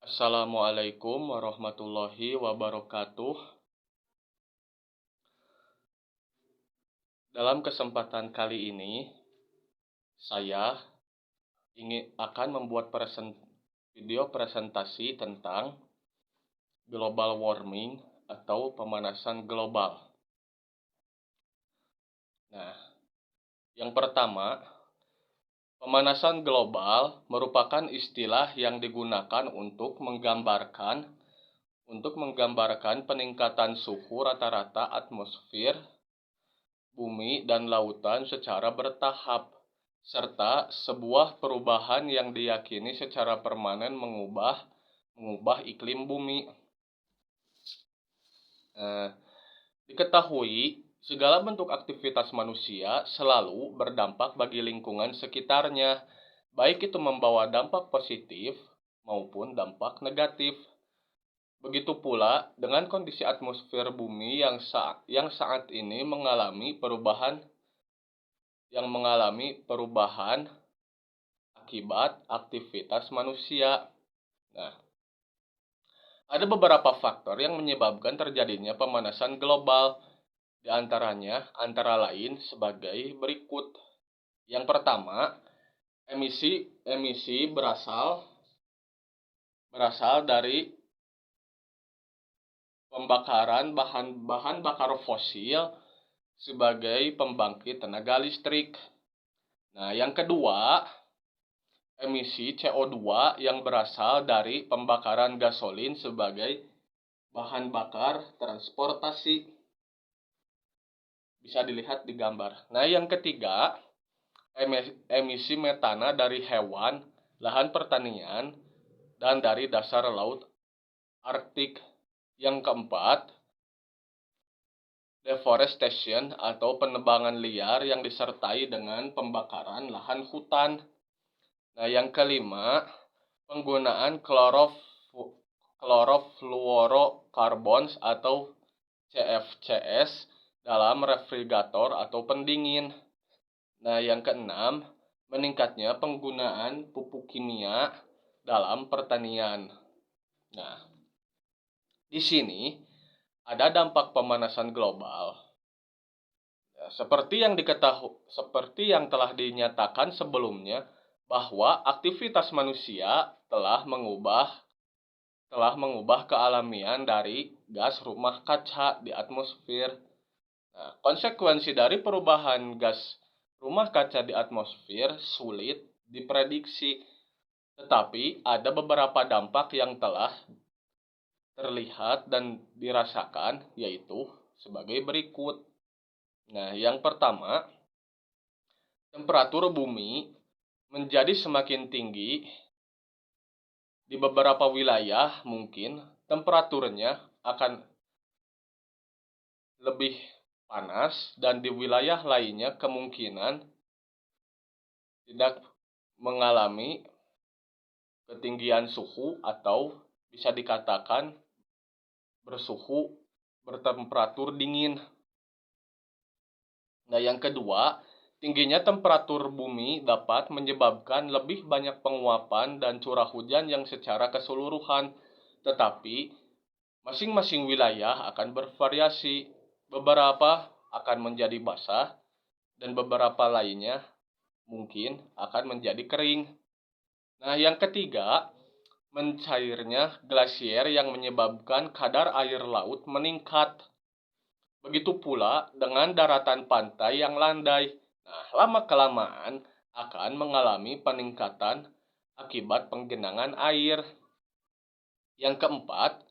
Assalamualaikum warahmatullahi wabarakatuh. Dalam kesempatan kali ini, saya akan membuat video presentasi tentang global warming atau pemanasan global. Nah, yang pertama, pemanasan global merupakan istilah yang digunakan untuk menggambarkan peningkatan suhu rata-rata atmosfer bumi dan lautan secara bertahap, serta sebuah perubahan yang diyakini secara permanen mengubah iklim bumi. Diketahui, segala bentuk aktivitas manusia selalu berdampak bagi lingkungan sekitarnya, baik itu membawa dampak positif maupun dampak negatif. Begitu pula dengan kondisi atmosfer bumi yang saat ini mengalami perubahan akibat aktivitas manusia. Nah, ada beberapa faktor yang menyebabkan terjadinya pemanasan global, di antaranya antara lain sebagai berikut. Yang pertama, emisi berasal dari pembakaran bahan bakar fosil sebagai pembangkit tenaga listrik. Nah, yang kedua, emisi CO2 yang berasal dari pembakaran gasolin sebagai bahan bakar transportasi. Bisa dilihat di gambar. Nah, yang ketiga, emisi metana dari hewan, lahan pertanian, dan dari dasar laut Arktik. Yang keempat, deforestation atau penebangan liar yang disertai dengan pembakaran lahan hutan. Nah, yang kelima, penggunaan chlorofluorocarbons atau CFCs dalam refrigerator atau pendingin. Nah, yang keenam, meningkatnya penggunaan pupuk kimia dalam pertanian. Nah, di sini ada dampak pemanasan global. Seperti yang telah dinyatakan sebelumnya, bahwa aktivitas manusia telah mengubah kealamian dari gas rumah kaca di atmosfer. Nah, konsekuensi dari perubahan gas rumah kaca di atmosfer sulit diprediksi, tetapi ada beberapa dampak yang telah terlihat dan dirasakan, yaitu sebagai berikut. Nah, yang pertama, temperatur bumi menjadi semakin tinggi. Di beberapa wilayah mungkin temperaturnya akan lebih panas, dan di wilayah lainnya kemungkinan tidak mengalami ketinggian suhu atau bisa dikatakan bertemperatur dingin. Nah, yang kedua, tingginya temperatur bumi dapat menyebabkan lebih banyak penguapan dan curah hujan yang secara keseluruhan, tetapi masing-masing wilayah akan bervariasi. Beberapa akan menjadi basah dan beberapa lainnya mungkin akan menjadi kering. Nah, yang ketiga, mencairnya glasier yang menyebabkan kadar air laut meningkat. Begitu pula dengan daratan pantai yang landai. Nah, lama-kelamaan akan mengalami peningkatan akibat penggenangan air. Yang keempat,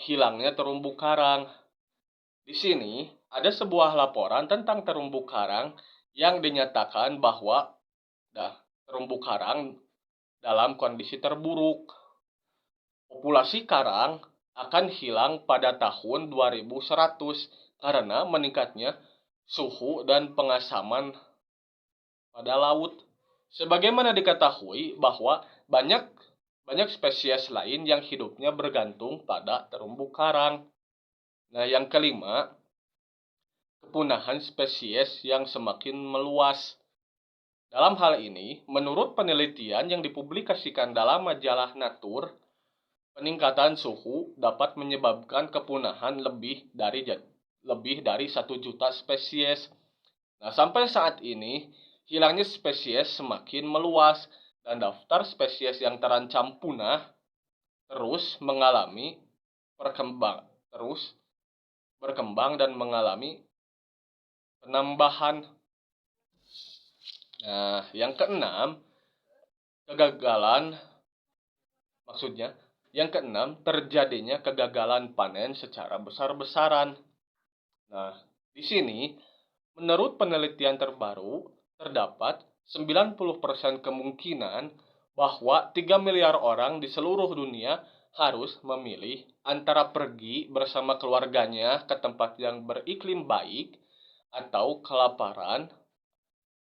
hilangnya terumbu karang. Di sini ada sebuah laporan tentang terumbu karang yang dinyatakan bahwa terumbu karang dalam kondisi terburuk. Populasi karang akan hilang pada tahun 2100 karena meningkatnya suhu dan pengasaman pada laut. Sebagaimana diketahui bahwa banyak spesies lain yang hidupnya bergantung pada terumbu karang. Nah, yang kelima, kepunahan spesies yang semakin meluas. Dalam hal ini, menurut penelitian yang dipublikasikan dalam majalah Nature, peningkatan suhu dapat menyebabkan kepunahan lebih dari 1 juta spesies. Nah, sampai saat ini, hilangnya spesies semakin meluas dan daftar spesies yang terancam punah terus mengalami terus berkembang dan mengalami penambahan. Nah, yang keenam, kegagalan maksudnya yang keenam, terjadinya kegagalan panen secara besar-besaran. Nah, di sini menurut penelitian terbaru terdapat 90% kemungkinan bahwa 3 miliar orang di seluruh dunia harus memilih antara pergi bersama keluarganya ke tempat yang beriklim baik atau kelaparan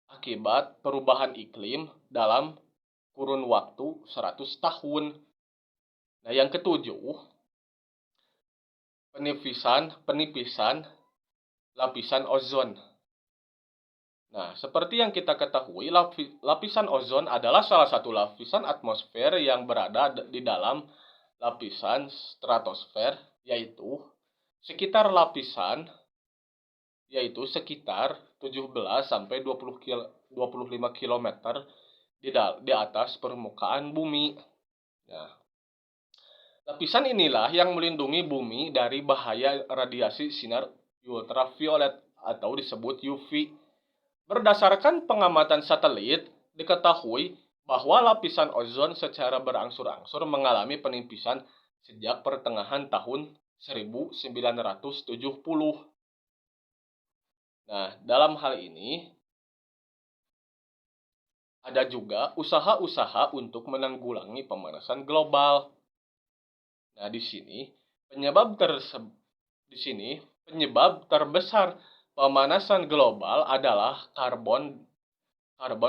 akibat perubahan iklim dalam kurun waktu 100 tahun. Nah, yang ketujuh, penipisan lapisan ozon. Nah, seperti yang kita ketahui, lapisan ozon adalah salah satu lapisan atmosfer yang berada di dalam lapisan stratosfer, yaitu sekitar 17 sampai 25 km di atas permukaan bumi. Nah, lapisan inilah yang melindungi bumi dari bahaya radiasi sinar ultraviolet atau disebut UV. Berdasarkan pengamatan satelit, diketahui bahwa lapisan ozon secara berangsur-angsur mengalami penipisan sejak pertengahan tahun 1970. Nah, dalam hal ini, ada juga usaha-usaha untuk menanggulangi pemanasan global. Nah, di sini penyebab terbesar pemanasan global adalah karbon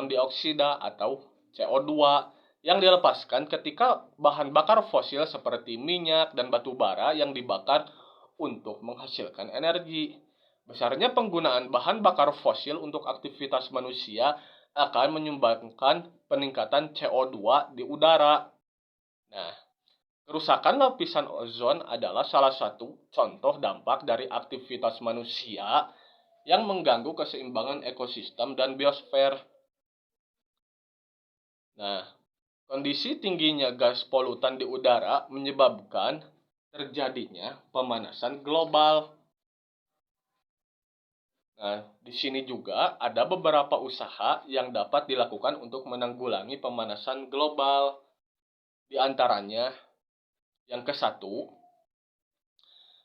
dioksida atau CO2 yang dilepaskan ketika bahan bakar fosil seperti minyak dan batu bara yang dibakar untuk menghasilkan energi. Besarnya penggunaan bahan bakar fosil untuk aktivitas manusia akan menyumbangkan peningkatan CO2 di udara. Nah, kerusakan lapisan ozon adalah salah satu contoh dampak dari aktivitas manusia yang mengganggu keseimbangan ekosistem dan biosfer. Nah, kondisi tingginya gas polutan di udara menyebabkan terjadinya pemanasan global. Nah, di sini juga ada beberapa usaha yang dapat dilakukan untuk menanggulangi pemanasan global. Di antaranya, yang ke-1,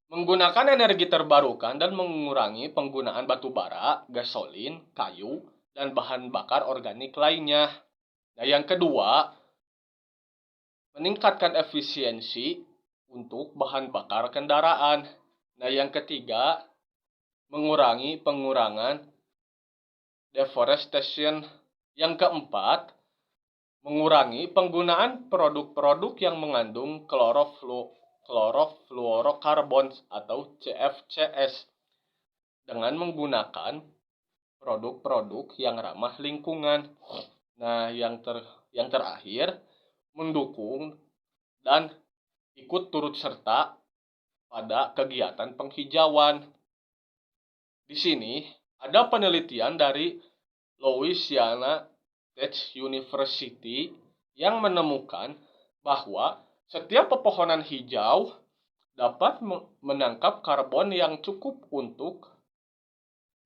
menggunakan energi terbarukan dan mengurangi penggunaan batu bara, gasolin, kayu, dan bahan bakar organik lainnya. Nah, yang kedua, meningkatkan efisiensi untuk bahan bakar kendaraan. Nah, yang ketiga, mengurangi pengurangan deforestation. Yang keempat, mengurangi penggunaan produk-produk yang mengandung chlorofluorokarbon atau CFCs dengan menggunakan produk-produk yang ramah lingkungan. Nah, yang terakhir, mendukung dan ikut turut serta pada kegiatan penghijauan. Di sini ada penelitian dari Louisiana Tech University yang menemukan bahwa setiap pepohonan hijau dapat menangkap karbon yang cukup untuk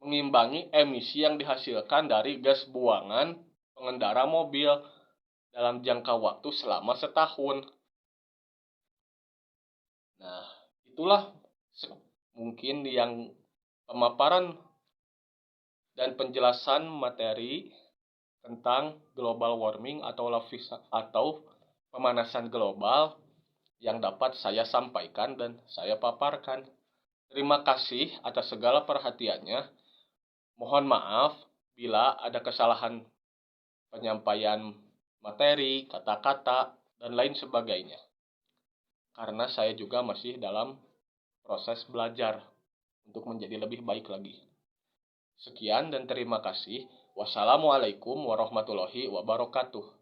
mengimbangi emisi yang dihasilkan dari gas buangan pengendara mobil dalam jangka waktu selama setahun. Nah, itulah mungkin yang pemaparan dan penjelasan materi tentang global warming atau pemanasan global yang dapat saya sampaikan dan saya paparkan. Terima kasih atas segala perhatiannya. Mohon maaf bila ada kesalahan penyampaian materi, kata-kata, dan lain sebagainya. Karena saya juga masih dalam proses belajar untuk menjadi lebih baik lagi. Sekian dan terima kasih. Wassalamualaikum warahmatullahi wabarakatuh.